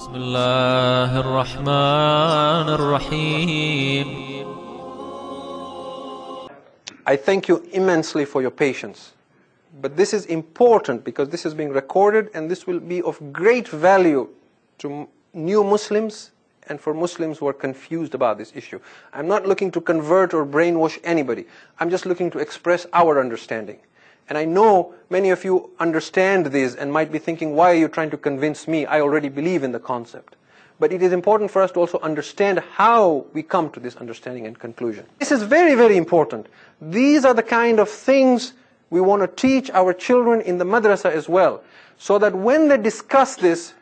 بسم الله الرحمن الرحيم. I thank you immensely for your patience. But this is important because this is being recorded and this will be of great value to new Muslims and for Muslims who are confused about this issue. I'm not looking to convert or brainwash anybody. I'm just looking to express our understanding. And I know many of you understand this and might be thinking, why are you trying to convince me? I already believe in the concept. But it is important for us to also understand how we come to this understanding and conclusion. This is very, very important. These are the kind of things we want to teach our children in the madrasa as well. So that when they discuss this,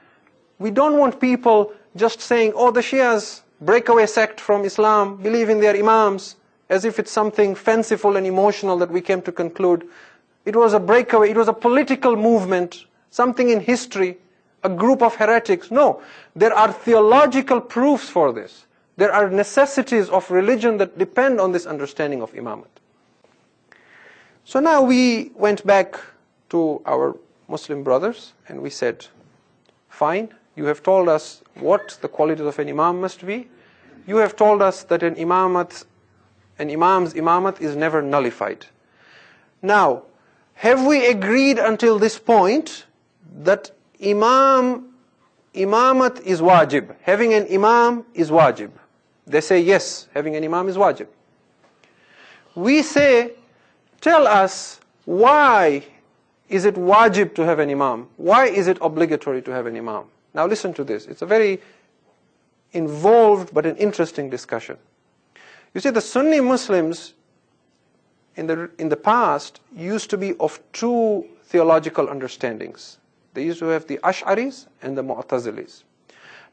we don't want people just saying, oh, the Shias, breakaway sect from Islam, believe in their imams, as if it's something fanciful and emotional that we came to conclude. It was a breakaway, it was a political movement, something in history, a group of heretics. No, there are theological proofs for this. There are necessities of religion that depend on this understanding of imamat. So now we went back to our Muslim brothers and we said, fine, you have told us what the qualities of an imam must be. You have told us that an imam's imamat is never nullified. Now, have we agreed until this point that imamat is wajib? Having an imam is wajib. They say yes, having an imam is wajib. We say, tell us why is it wajib to have an imam? Why is it obligatory to have an imam? Now listen to this. It's a very involved but an interesting discussion. You see, the Sunni Muslims in the past used to be of two theological understandings. They used to have the Ash'aris and the Mu'tazilis.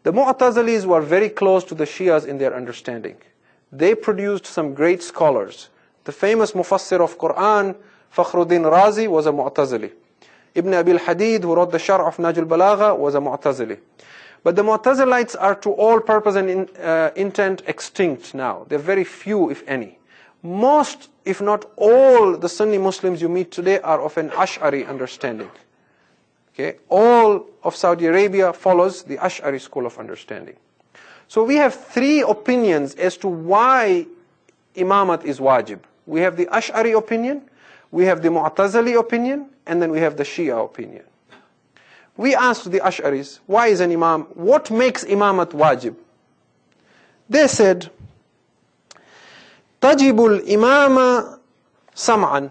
The Mu'tazilis were very close to the Shias in their understanding. They produced some great scholars. The famous Mufassir of Quran, Fakhruddin Razi, was a Mu'tazili. Ibn Abil Hadid, who wrote the Sharh of Najul Balagha, was a Mu'tazili. But the Mu'tazilites are to all purpose and intent extinct now. They're very few, if any. Most, if not all, the Sunni Muslims you meet today are of an Ash'ari understanding. Okay? All of Saudi Arabia follows the Ash'ari school of understanding. So we have three opinions as to why imamat is wajib. We have the Ash'ari opinion, we have the Mu'tazili opinion, and then we have the Shia opinion. We asked the Ash'aris, why is an imam, what makes imamat wajib? They said, tajibul imama sam'an.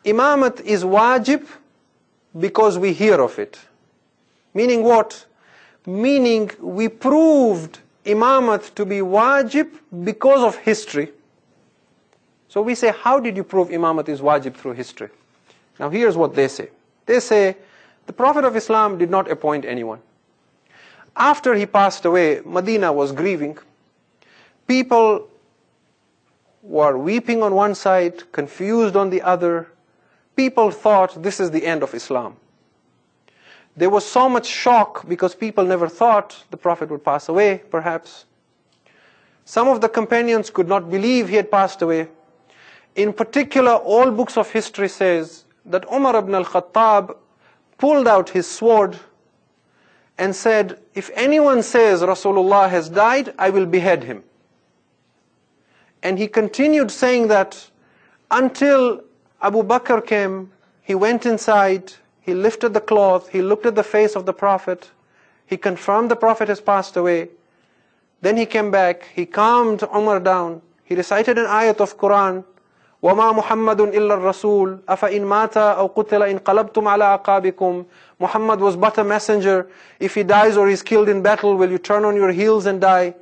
Imamat is wajib because we hear of it. Meaning what? Meaning we proved imamat to be wajib because of history. So we say, how did you prove imamat is wajib through history? Now here's what they say. They say, the Prophet of Islam did not appoint anyone. After he passed away, Medina was grieving. People were weeping on one side, confused on the other. People thought this is the end of Islam. There was so much shock because people never thought the Prophet would pass away, perhaps. Some of the companions could not believe he had passed away. In particular, all books of history says that Umar ibn al-Khattab pulled out his sword and said, if anyone says Rasulullah has died, I will behead him. And he continued saying that until Abu Bakr came, he went inside, he lifted the cloth, he looked at the face of the Prophet, he confirmed the Prophet has passed away. Then he came back, he calmed Umar down, he recited an ayat of Quran, وَمَا مُحَمَّدٌ إِلَّا الرَّسُولُ أَفَإِنْ مَاتَ أَوْ قُتِلَ إِنْ قَلَبْتُمْ عَلَىٰ أَعْقَابِكُمْ. Muhammad was but a messenger. If he dies or is killed in battle, will you turn on your heels and die?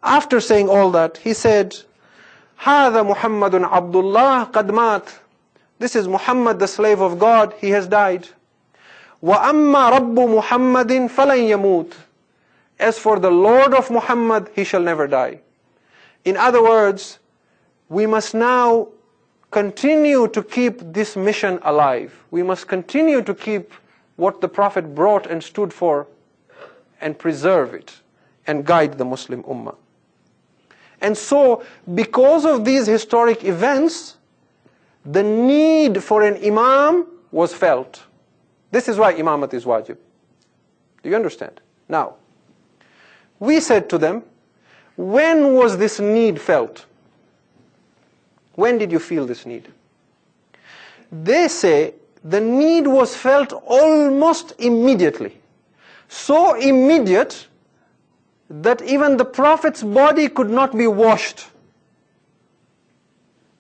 After saying all that, he said, هَذَا مُحَمَّدٌ عَبْدُ اللَّهِ قَدْ مَاتَ. This is Muhammad, the slave of God, he has died. وَأَمَّا رَبُّ مُحَمَّدٍ فَلَنْ يَمُوتْ. As for the Lord of Muhammad, he shall never die. In other words, we must now continue to keep this mission alive. We must continue to keep what the Prophet brought and stood for and preserve it and guide the Muslim Ummah. And so, because of these historic events, the need for an imam was felt. This is why imamat is wajib. Do you understand? Now, we said to them, when was this need felt? When did you feel this need? They say the need was felt almost immediately. So immediate that even the Prophet's body could not be washed.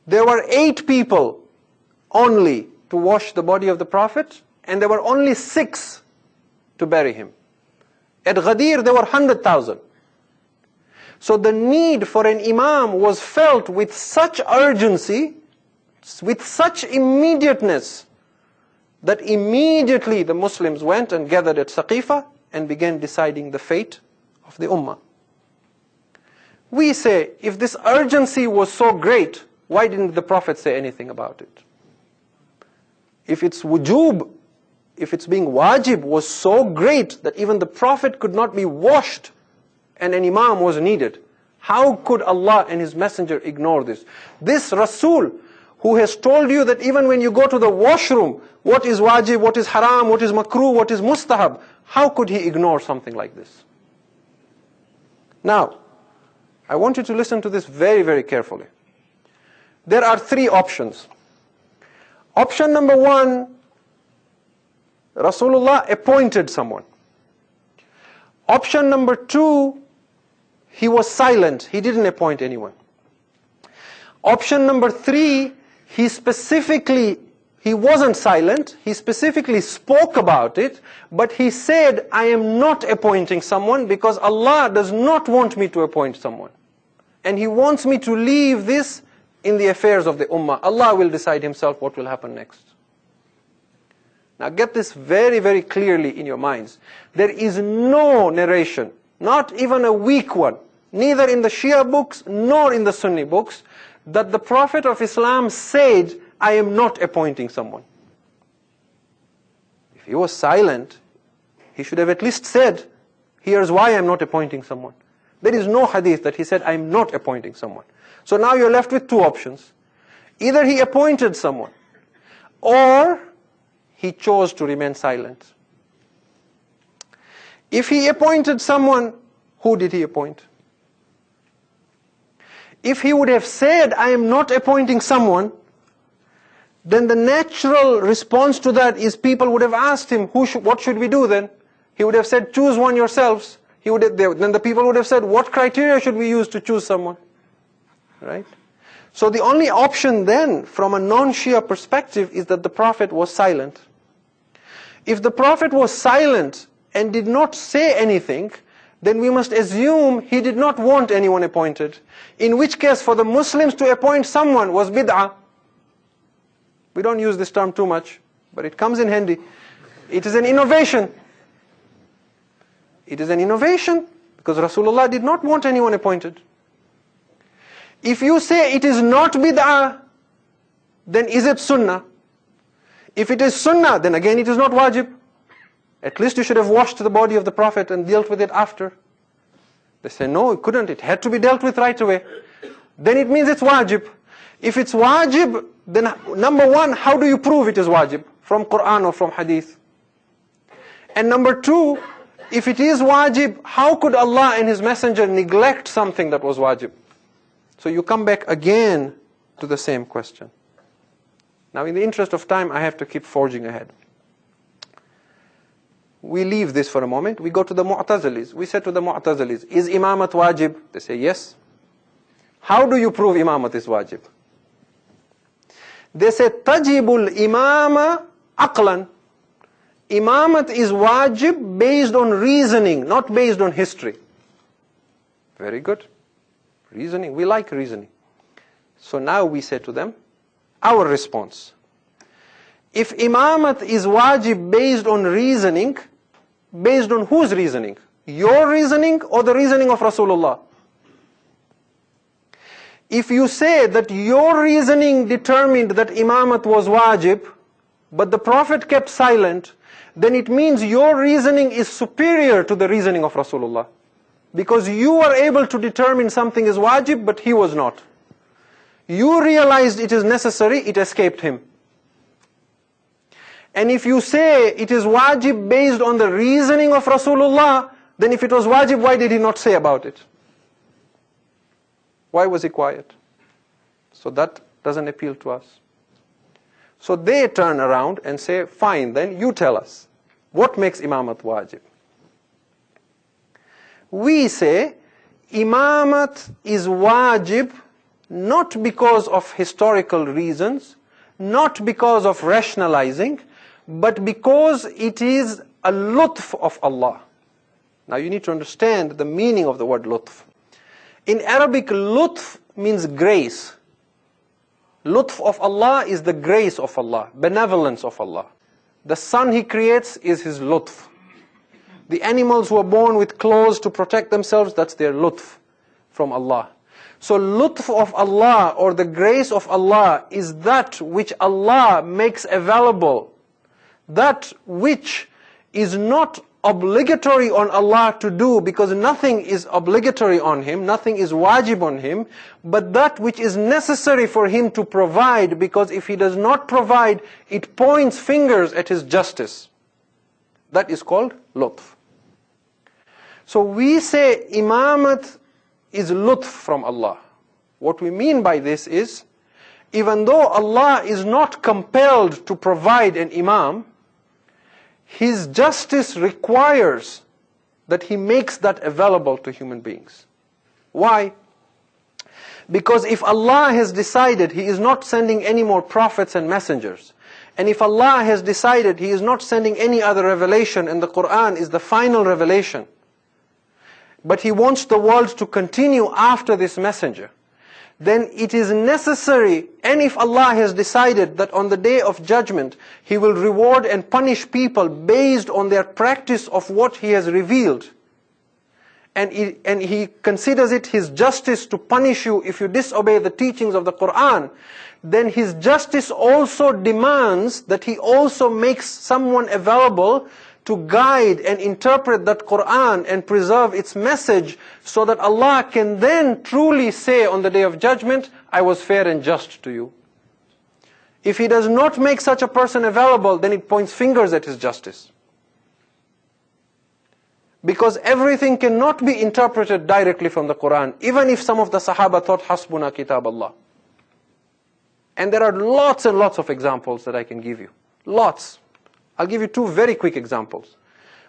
There were 8 people only to wash the body of the Prophet, and there were only 6 to bury him. At Ghadir there were 100,000. So the need for an imam was felt with such urgency, with such immediateness, that immediately the Muslims went and gathered at Saqifa and began deciding the fate of the Ummah. We say, if this urgency was so great, why didn't the Prophet say anything about it? If it's wujub, if it's being wajib was so great that even the Prophet could not be washed and an imam was needed, how could Allah and His Messenger ignore this? This Rasul, who has told you that even when you go to the washroom, what is wajib, what is haram, what is makruh, what is mustahab, how could He ignore something like this? Now, I want you to listen to this very, very carefully. There are 3 options. Option number 1, Rasulullah appointed someone. Option number 2, he was silent, he didn't appoint anyone. Option number 3, he wasn't silent, he specifically spoke about it, but he said, I am not appointing someone because Allah does not want me to appoint someone. And He wants me to leave this in the affairs of the Ummah. Allah will decide Himself what will happen next. Now get this very, very clearly in your minds. There is no narration, not even a weak one, neither in the Shia books nor in the Sunni books, that the Prophet of Islam said, I am not appointing someone. If he was silent, he should have at least said, here's why I'm not appointing someone. There is no hadith that he said, I'm not appointing someone. So now you're left with 2 options. Either he appointed someone, or he chose to remain silent. If he appointed someone, who did he appoint? If he would have said, I am not appointing someone, then the natural response to that is people would have asked him, what should we do then? He would have said, choose one yourselves. Then the people would have said, what criteria should we use to choose someone? Right? So the only option then, from a non-Shia perspective, is that the Prophet was silent. If the Prophet was silent and did not say anything, then we must assume he did not want anyone appointed. In which case, for the Muslims to appoint someone was bid'ah. We don't use this term too much, but it comes in handy. It is an innovation. It is an innovation because Rasulullah did not want anyone appointed. If you say it is not bid'ah, then is it sunnah? If it is sunnah, then again it is not wajib. At least you should have washed the body of the Prophet and dealt with it after. They say, no, it couldn't. It had to be dealt with right away. Then it means it's wajib. If it's wajib, then number 1, how do you prove it is wajib? From Quran or from Hadith? And number 2, if it is wajib, how could Allah and His Messenger neglect something that was wajib? So you come back again to the same question. Now in the interest of time, I have to keep forging ahead. We leave this for a moment. We go to the Mu'tazilis. We said to the Mu'tazilis, is imamat wajib? They say yes. How do you prove imamat is wajib? They say, tajibul imama aqlan. Imamat is wajib based on reasoning, not based on history. Very good. Reasoning. We like reasoning. So now we say to them, our response. If imamat is wajib based on reasoning, based on whose reasoning? Your reasoning or the reasoning of Rasulullah? If you say that your reasoning determined that imamat was wajib, but the Prophet kept silent, then it means your reasoning is superior to the reasoning of Rasulullah. Because you are able to determine something is wajib, but he was not. You realized it is necessary, it escaped him. And if you say it is wajib based on the reasoning of Rasulullah, Then if it was wajib, why did he not say about it? Why was he quiet? So that doesn't appeal to us. So they turn around and say, fine, then you tell us. What makes imamat wajib? We say, imamat is wajib not because of historical reasons, not because of rationalizing, but because it is a lutf of Allah. Now you need to understand the meaning of the word lutf. In Arabic, lutf means grace. Lutf of Allah is the grace of Allah, benevolence of Allah. The sun He creates is His lutf. The animals who are born with claws to protect themselves, that's their lutf from Allah. So lutf of Allah, or the grace of Allah, is that which Allah makes available. That which is not obligatory on Allah to do, because nothing is obligatory on Him, nothing is wajib on Him, but that which is necessary for Him to provide, because if He does not provide, it points fingers at His justice. That is called lutf. So we say imamat is lutf from Allah. What we mean by this is, even though Allah is not compelled to provide an imam, His justice requires that He makes that available to human beings. Why? Because if Allah has decided He is not sending any more prophets and messengers, and if Allah has decided He is not sending any other revelation, and the Quran is the final revelation, but He wants the world to continue after this messenger, then it is necessary, and if Allah has decided that on the day of judgment He will reward and punish people based on their practice of what He has revealed, and He considers it His justice to punish you if you disobey the teachings of the Quran, then His justice also demands that He also makes someone available to guide and interpret that Quran and preserve its message, so that Allah can then truly say on the day of judgment, I was fair and just to you. If He does not make such a person available, then it points fingers at His justice. Because everything cannot be interpreted directly from the Quran, even if some of the Sahaba thought, Hasbuna kitab Allah. And there are lots and lots of examples that I can give you. Lots. I'll give you two very quick examples.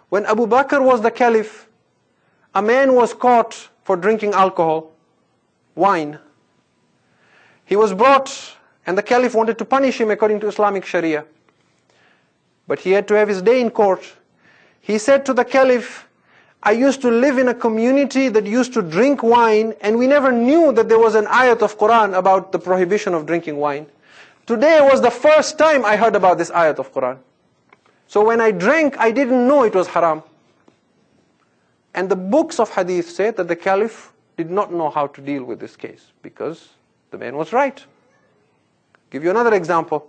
When Abu Bakr was the caliph, a man was caught for drinking alcohol, wine. He was brought, and the caliph wanted to punish him according to Islamic Sharia. But he had to have his day in court. He said to the caliph, I used to live in a community that used to drink wine, and we never knew that there was an ayat of Quran about the prohibition of drinking wine. Today was the first time I heard about this ayat of Quran. So when I drank, I didn't know it was haram. And the books of Hadith say that the caliph did not know how to deal with this case, because the man was right. Give you another example.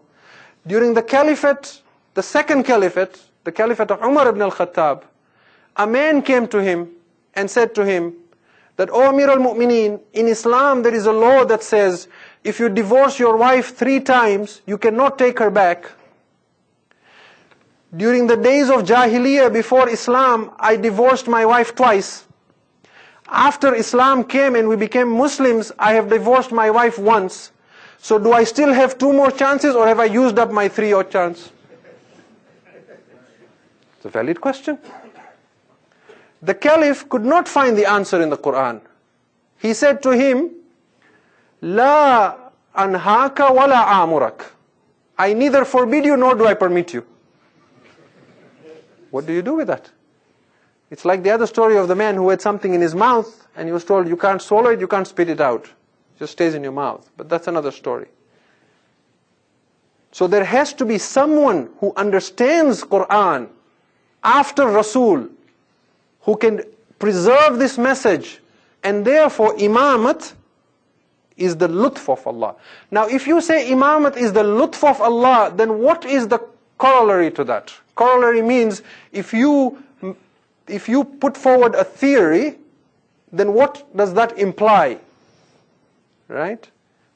During the caliphate, the second caliphate, the caliphate of Umar ibn al-Khattab, a man came to him and said to him that, O Amir al-Mu'mineen, in Islam there is a law that says, if you divorce your wife 3 times, you cannot take her back. During the days of Jahiliyyah before Islam, I divorced my wife twice. After Islam came and we became Muslims, I have divorced my wife once. So do I still have 2 more chances, or have I used up my 3rd chance? It's a valid question. The caliph could not find the answer in the Quran. He said to him, La anhaka wala amurak. I neither forbid you nor do I permit you. What do you do with that? It's like the other story of the man who had something in his mouth and he was told, you can't swallow it, you can't spit it out. It just stays in your mouth. But that's another story. So there has to be someone who understands Quran after Rasul, who can preserve this message, and therefore imamat is the lutf of Allah. Now if you say imamat is the lutf of Allah, then what is the corollary to that? Corollary means if you put forward a theory, then what does that imply? Right?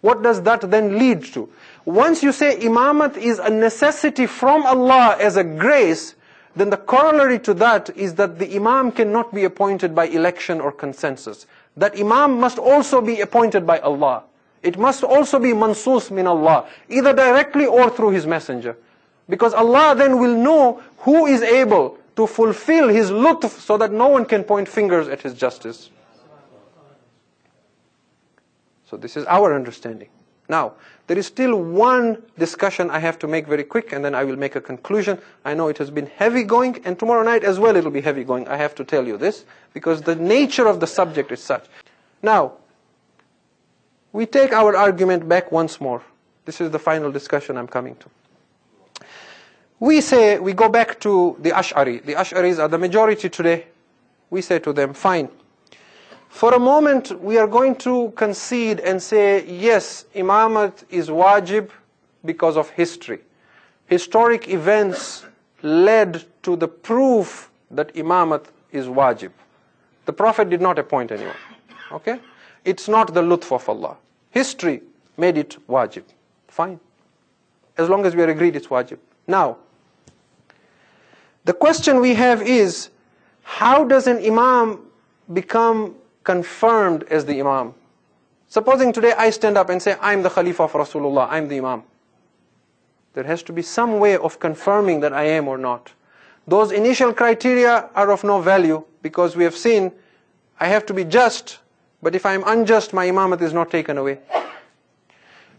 What does that then lead to? Once you say imamat is a necessity from Allah as a grace, then the corollary to that is that the Imam cannot be appointed by election or consensus. That Imam must also be appointed by Allah. It must also be mansus min Allah, either directly or through His messenger. Because Allah then will know who is able to fulfill His lutf so that no one can point fingers at His justice. So this is our understanding. Now, there is still one discussion I have to make very quick, and then I will make a conclusion. I know it has been heavy going, and tomorrow night as well it will be heavy going. I have to tell you this, because the nature of the subject is such. Now, we take our argument back once more. This is the final discussion I'm coming to. We say, we go back to the Ash'ari. The Ash'aris are the majority today. We say to them, fine. For a moment, we are going to concede and say, yes, Imamat is wajib because of history. Historic events led to the proof that Imamat is wajib. The Prophet did not appoint anyone. Okay? It's not the lutf of Allah. History made it wajib. Fine. As long as we are agreed it's wajib. Now, the question we have is, how does an Imam become confirmed as the Imam? Supposing today I stand up and say, I'm the Khalifa of Rasulullah, I'm the Imam. There has to be some way of confirming that I am or not. Those initial criteria are of no value, because we have seen I have to be just, but if I am unjust, my Imamat is not taken away.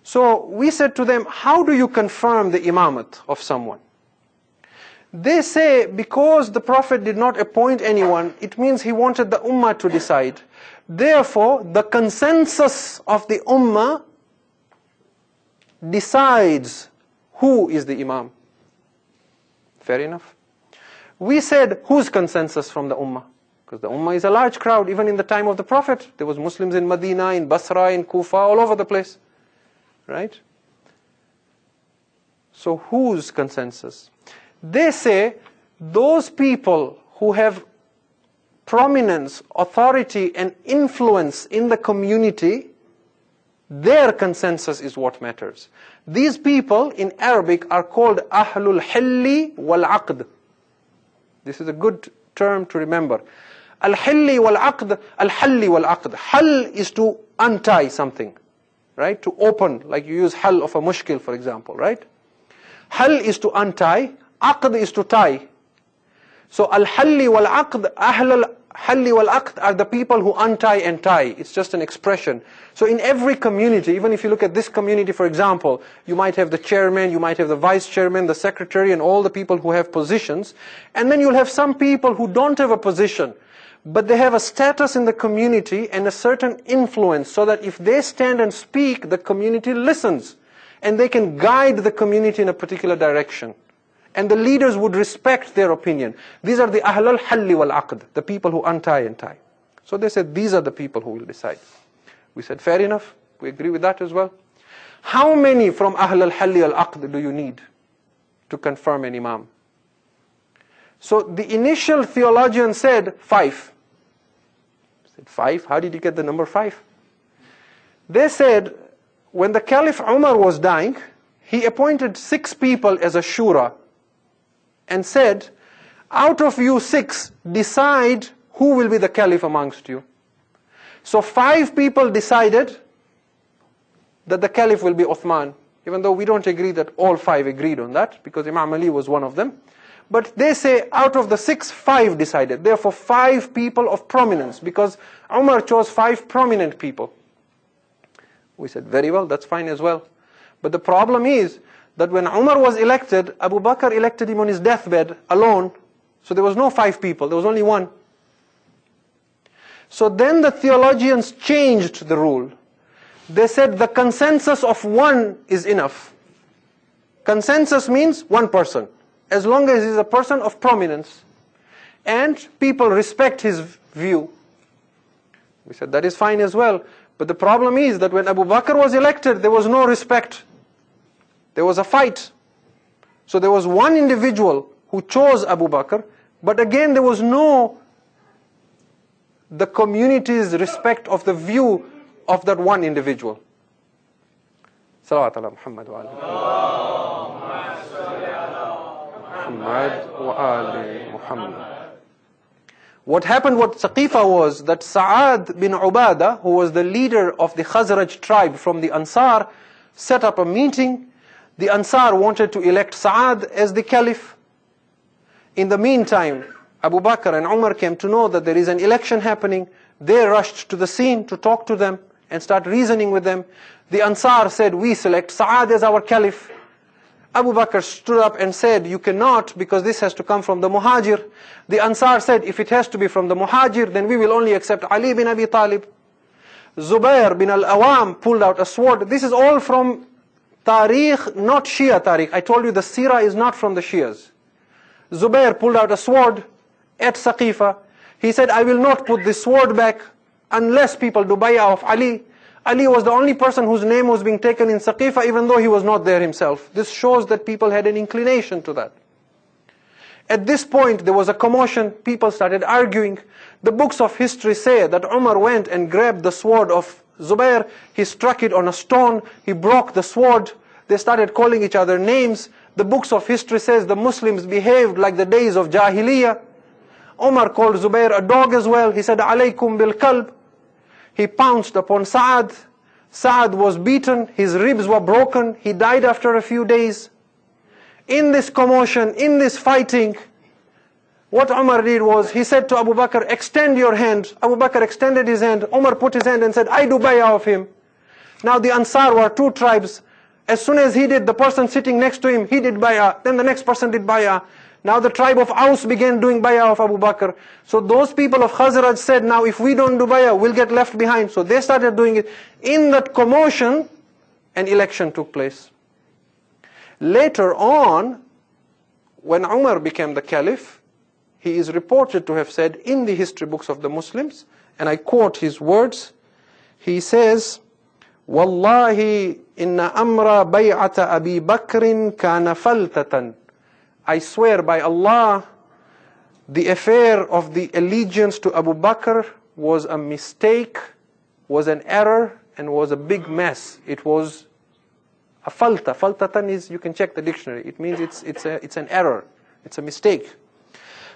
So we said to them, how do you confirm the Imamat of someone? They say, because the Prophet did not appoint anyone, it means he wanted the Ummah to decide. Therefore, the consensus of the Ummah decides who is the Imam. Fair enough. We said, whose consensus from the Ummah? Because the Ummah is a large crowd, even in the time of the Prophet. There was Muslims in Medina, in Basra, in Kufa, all over the place. Right? So whose consensus? They say, those people who have prominence, authority, and influence in the community, their consensus is what matters. These people in Arabic are called Ahlul Hilli wal Aqd. This is a good term to remember. Al-Hilli wal Aqd, Al-Halli wal Aqd. Hal is to untie something, right? To open, like you use hal of a mushkil, for example, right? Hal is to untie, Aqd is to tie. So Al-Halli wal Aqd, Ahl al-Halli wal Aqd are the people who untie and tie. It's just an expression. So in every community, even if you look at this community, for example, you might have the chairman, you might have the vice chairman, the secretary, and all the people who have positions. And then you'll have some people who don't have a position, but they have a status in the community and a certain influence, so that if they stand and speak, the community listens. And they can guide the community in a particular direction. And the leaders would respect their opinion. These are the Ahlul Halli wal Aqd, the people who untie and tie. So they said, these are the people who will decide. We said, fair enough. We agree with that as well. How many from Ahlul Halli wal Aqd do you need to confirm an Imam? So the initial theologian said 5. I said 5? How did you get the number 5? They said, when the Caliph Umar was dying, he appointed 6 people as a shura and said, out of you 6, decide who will be the Caliph amongst you. So 5 people decided that the Caliph will be Uthman, even though we don't agree that all 5 agreed on that, because Imam Ali was one of them. But they say out of the 6, 5 decided. Therefore 5 people of prominence, because Umar chose 5 prominent people. We said, very well, that's fine as well. But the problem is that when Umar was elected, Abu Bakr elected him on his deathbed alone. So there was no 5 people, there was only 1. So then the theologians changed the rule. They said the consensus of 1 is enough. Consensus means 1 person, as long as he's a person of prominence and people respect his view. We said that is fine as well. But the problem is that when Abu Bakr was elected, there was no respect. There was a fight. So there was 1 individual who chose Abu Bakr, but again there was no the community's respect of the view of that 1 individual. Salawat ala Muhammad wa ala. Muhammad wa ali Muhammad. What happened with Saqifa was that Sa'ad bin Ubadah, who was the leader of the Khazraj tribe from the Ansar, set up a meeting. The Ansar wanted to elect Sa'ad as the caliph. In the meantime, Abu Bakr and Umar came to know that there is an election happening. They rushed to the scene to talk to them and start reasoning with them. The Ansar said, we select Sa'ad as our caliph. Abu Bakr stood up and said, you cannot, because this has to come from the Muhajir. The Ansar said, if it has to be from the Muhajir, then we will only accept Ali bin Abi Talib. Zubair bin al-Awam pulled out a sword. This is all from Tariq, not Shia Tariq. I told you the Sirah is not from the Shias. Zubair pulled out a sword at Saqifa. He said, I will not put this sword back unless people do bay'ah of Ali. Ali was the only person whose name was being taken in Saqifa, even though he was not there himself. This shows that people had an inclination to that. At this point, there was a commotion. People started arguing. The books of history say that Umar went and grabbed the sword of Zubair. He struck it on a stone. He broke the sword. They started calling each other names. The books of history says the Muslims behaved like the days of Jahiliyyah. Umar called Zubair a dog as well. He said, alaykum bil kalb. He pounced upon Sa'ad. Sa'ad was beaten. His ribs were broken. He died after a few days. In this commotion, in this fighting, what Umar did was, he said to Abu Bakr, extend your hand. Abu Bakr extended his hand. Umar put his hand and said, I do bay'ah of him. Now the Ansar were two tribes. As soon as he did, the person sitting next to him, he did bay'ah. Then the next person did bay'ah. Now the tribe of Aus began doing bay'ah of Abu Bakr. So those people of Khazraj said, now if we don't do bay'ah, we'll get left behind. So they started doing it. In that commotion, an election took place. Later on, when Umar became the caliph, he is reported to have said in the history books of the Muslims, and I quote his words, he says, Wallahi inna amra bay'ata Abi Bakrin kana faltatan. I swear by Allah, the affair of the allegiance to Abu Bakr was a mistake, was an error, and was a big mess. It was a falta. Faltatan is, you can check the dictionary. It means it's an error. It's a mistake.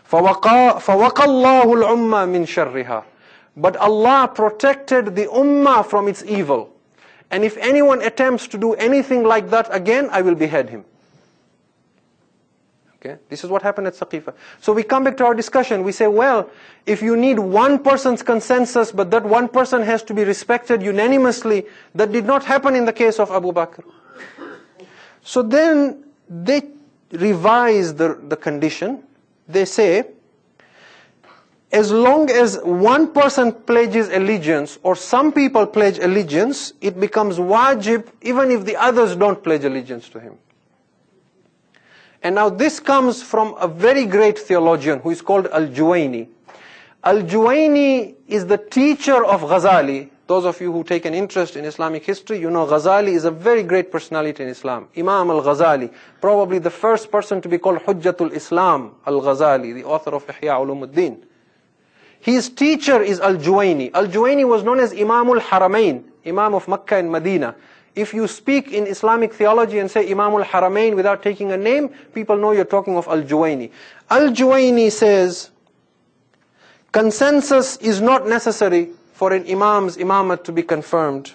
فَوَقَى اللَّهُ الْأُمَّةِ مِنْ شَرِّهَا. But Allah protected the ummah from its evil. And if anyone attempts to do anything like that again, I will behead him. Okay? This is what happened at Saqifa. So we come back to our discussion. We say, well, if you need one person's consensus, but that one person has to be respected unanimously, that did not happen in the case of Abu Bakr. So then they revise the condition. They say, as long as one person pledges allegiance, or some people pledge allegiance, it becomes wajib even if the others don't pledge allegiance to him. And now this comes from a very great theologian who is called Al-Juwayni. Al-Juwayni is the teacher of Ghazali. Those of you who take an interest in Islamic history, you know Ghazali is a very great personality in Islam. Imam al-Ghazali, probably the first person to be called Hujjatul Islam, al-Ghazali, the author of Ihya Ulumuddin. His teacher is Al-Juwayni. Al-Juwayni was known as Imam al-Haramain, Imam of Makkah and Medina. If you speak in Islamic theology and say Imam al-Haramain without taking a name, people know you're talking of Al-Juwayni. Al-Juwayni says, consensus is not necessary for an imam's imamah to be confirmed.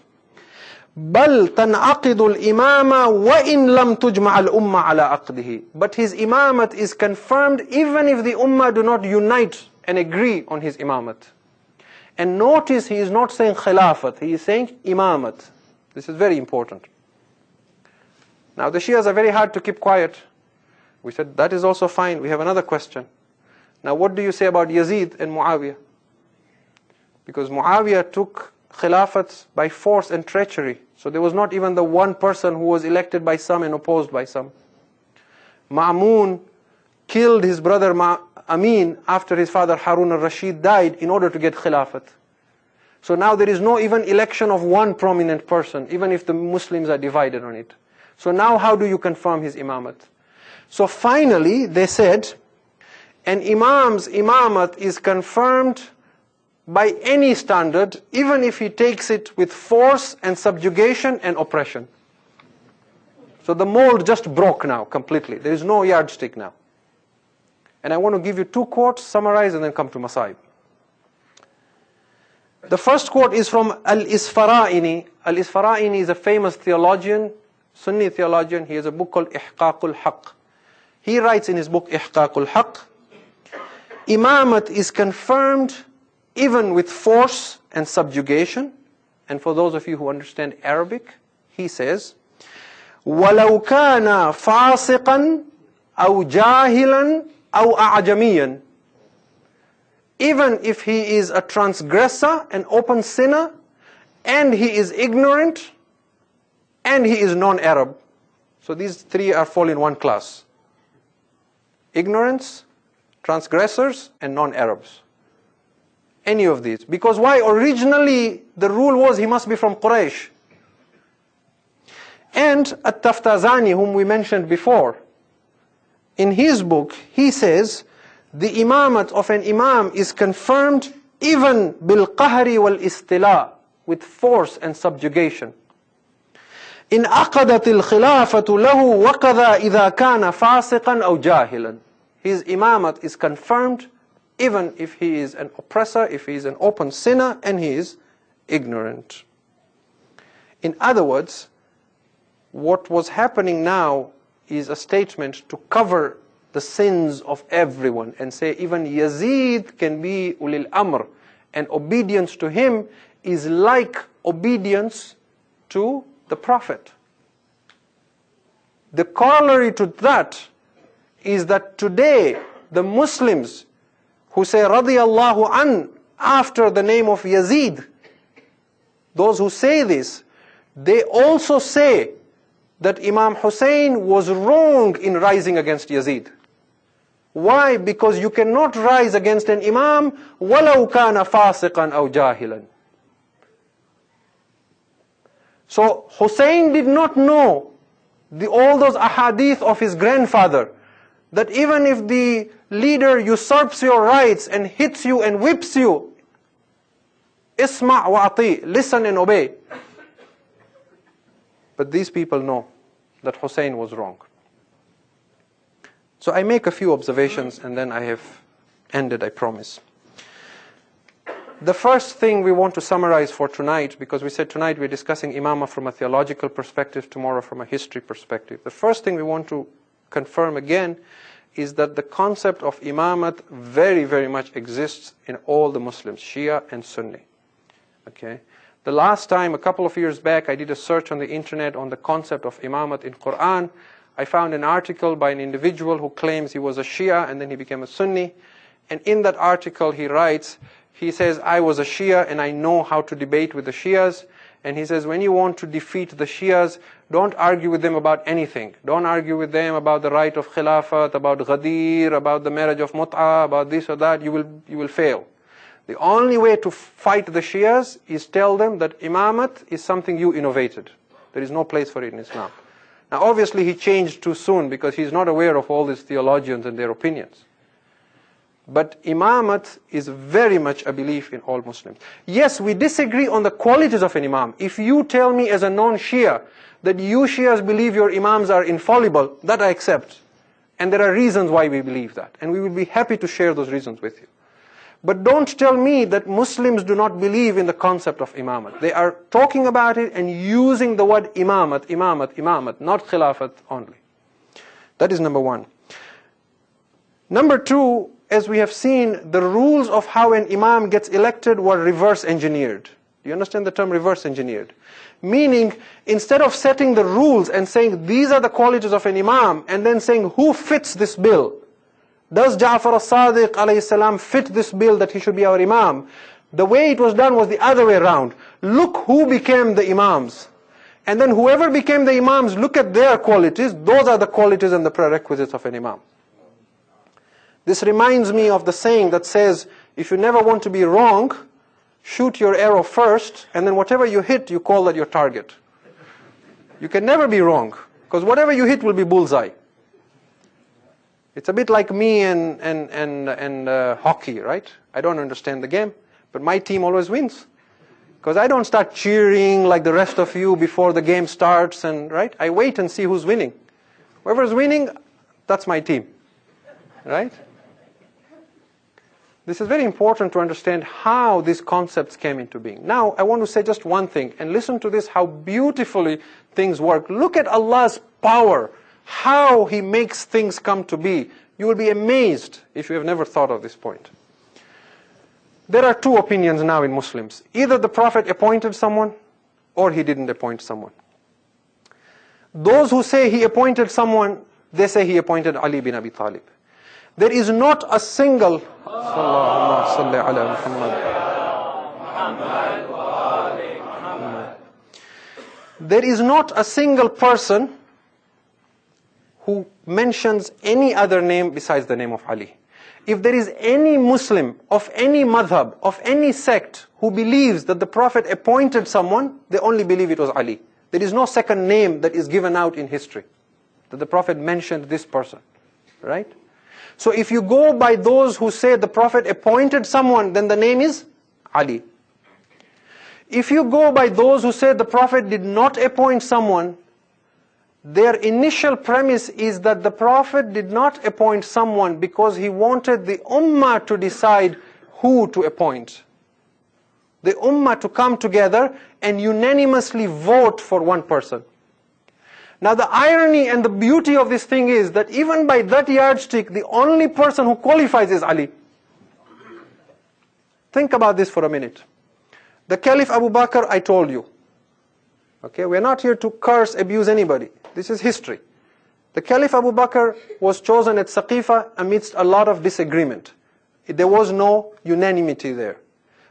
بل تنعقد الإمامة وإن لم تجمع الأمة على عقده. But his imamat is confirmed even if the ummah do not unite and agree on his imamat. And notice he is not saying khilafat, he is saying imamat. This is very important. Now the Shias are very hard to keep quiet. We said that is also fine. We have another question. Now what do you say about Yazid and Muawiyah? Because Muawiyah took khilafat by force and treachery. So there was not even the one person who was elected by some and opposed by some. Ma'mun killed his brother Amin after his father Harun al-Rashid died in order to get khilafat. So now there is no even election of one prominent person, even if the Muslims are divided on it. So now how do you confirm his imamat? So finally they said, an imam's imamat is confirmed by any standard, even if he takes it with force and subjugation and oppression. So the mold just broke now completely. There is no yardstick now. And I want to give you two quotes, summarize, and then come to Masaib. The first quote is from Al-Isfara'ini. Al-Isfara'ini is a famous theologian, Sunni theologian. He has a book called Ihqaqul Haqq. He writes in his book Ihqaqul Haqq, Imamat is confirmed even with force and subjugation. And for those of you who understand Arabic, he says, وَلَوْ كَانَ فَاسِقًا أَوْ جَاهِلًا أَوْ أَعْجَمِيًا. Even if he is a transgressor, an open sinner, and he is ignorant, and he is non-Arab. So these three fall in one class. Ignorance, transgressors, and non-Arabs. Any of these. Because why? Originally, the rule was he must be from Quraysh. And At-Taftazani, whom we mentioned before, in his book, he says, the imamat of an imam is confirmed even bil-qahri wal-istila, with force and subjugation. In aqadat al-khilafatu lahu waqadha idha kana fasiqan aw jahilan. His imamat is confirmed even if he is an oppressor, if he is an open sinner, and he is ignorant. In other words, what was happening now is a statement to cover the sins of everyone and say even Yazid can be ulil amr, and obedience to him is like obedience to the Prophet. The corollary to that is that today the Muslims who say radiyallahu an after the name of Yazid, those who say this, they also say that Imam Hussein was wrong in rising against Yazid. Why? Because you cannot rise against an Imam وَلَوْ كَانَ فَاسِقًا أَوْ جَاهِلًا. So Hussein did not know all those ahadith of his grandfather, that even if the leader usurps your rights and hits you and whips you, isma' wa ati, listen and obey. But these people know that Hussein was wrong. So I make a few observations and then I have ended, I promise. The first thing we want to summarize for tonight, because we said tonight we're discussing Imamah from a theological perspective, tomorrow from a history perspective. The first thing we want to confirm again is that the concept of Imamat very, very much exists in all the Muslims, Shia and Sunni. Okay? The last time, a couple of years back, I did a search on the internet on the concept of Imamat in Quran. I found an article by an individual who claims he was a Shia and then he became a Sunni. And in that article he writes, he says, I was a Shia and I know how to debate with the Shias. And he says, when you want to defeat the Shias, don't argue with them about anything. Don't argue with them about the right of Khilafat, about Ghadir, about the marriage of Mut'ah, about this or that. You will fail. The only way to fight the Shias is tell them that Imamat is something you innovated. There is no place for it in Islam. Now obviously he changed too soon because he's not aware of all these theologians and their opinions. But Imamat is very much a belief in all Muslims. Yes, we disagree on the qualities of an Imam. If you tell me as a non-Shia that you Shias believe your Imams are infallible, that I accept. And there are reasons why we believe that. And we will be happy to share those reasons with you. But don't tell me that Muslims do not believe in the concept of Imamat. They are talking about it and using the word Imamat, Imamat, Imamat, not Khilafat only. That is number one. Number two, as we have seen, the rules of how an Imam gets elected were reverse engineered. Do you understand the term reverse engineered? Meaning, instead of setting the rules and saying these are the qualities of an Imam and then saying who fits this bill, does Ja'far as-Sadiq alayhi salam fit this bill that he should be our Imam? The way it was done was the other way around. Look who became the Imams. And then whoever became the Imams, look at their qualities. Those are the qualities and the prerequisites of an Imam. This reminds me of the saying that says, if you never want to be wrong, shoot your arrow first, and then whatever you hit, you call that your target. You can never be wrong, because whatever you hit will be bullseye. It's a bit like me and hockey, right? I don't understand the game, but my team always wins. Because I don't start cheering like the rest of you before the game starts, and right? I wait and see who's winning. Whoever's winning, that's my team, right? This is very important to understand how these concepts came into being. Now, I want to say just one thing, and listen to this, how beautifully things work. Look at Allah's power, how He makes things come to be. You will be amazed if you have never thought of this point. There are two opinions now in Muslims. Either the Prophet appointed someone, or he didn't appoint someone. Those who say he appointed someone, they say he appointed Ali bin Abi Talib. There is not a single there is not a single person who mentions any other name besides the name of Ali. If there is any Muslim of any madhab, of any sect, who believes that the Prophet appointed someone, they only believe it was Ali. There is no second name that is given out in history, that the Prophet mentioned this person, right? So if you go by those who say the Prophet appointed someone, then the name is Ali. If you go by those who say the Prophet did not appoint someone, their initial premise is that the Prophet did not appoint someone because he wanted the Ummah to decide who to appoint. The Ummah to come together and unanimously vote for one person. Now the irony and the beauty of this thing is that even by that yardstick, the only person who qualifies is Ali. Think about this for a minute. The Caliph Abu Bakr, I told you. Okay, we're not here to curse, abuse anybody. This is history. The Caliph Abu Bakr was chosen at Saqifa amidst a lot of disagreement. There was no unanimity there.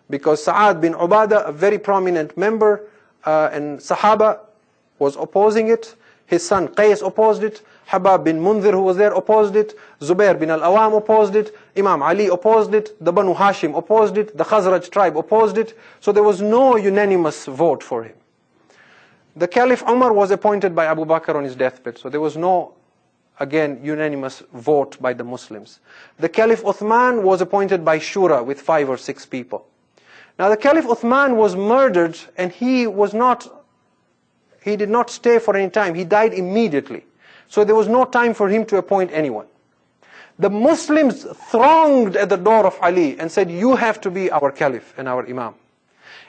Because Sa'ad bin Ubadah, a very prominent member and Sahaba, was opposing it. His son Qais opposed it. Habab bin Munzir, who was there, opposed it. Zubair bin al-Awam opposed it. Imam Ali opposed it. The Banu Hashim opposed it. The Khazraj tribe opposed it. So there was no unanimous vote for him. The Caliph Umar was appointed by Abu Bakr on his deathbed. So there was no, again, unanimous vote by the Muslims. The Caliph Uthman was appointed by Shura with 5 or 6 people. Now the Caliph Uthman was murdered, and he did not stay for any time. He died immediately. So there was no time for him to appoint anyone. The Muslims thronged at the door of Ali and said, you have to be our Caliph and our Imam.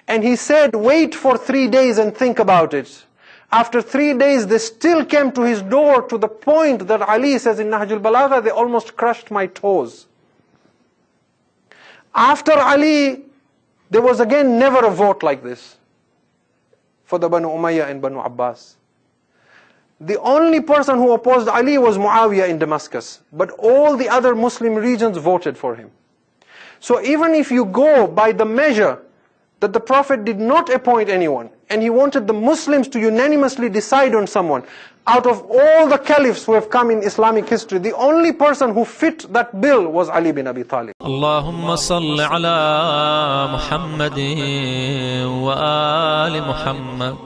And he said, wait for 3 days and think about it. After 3 days, they still came to his door, to the point that Ali says in Nahjul Balagha, they almost crushed my toes. After Ali, there was again never a vote like this for the Banu Umayyah and Banu Abbas. The only person who opposed Ali was Muawiyah in Damascus, but all the other Muslim regions voted for him. So even if you go by the measure that the Prophet did not appoint anyone, and he wanted the Muslims to unanimously decide on someone, out of all the caliphs who have come in Islamic history, the only person who fit that bill was Ali bin Abi Talib. Allahumma salli ala Muhammadin wa ali Muhammad.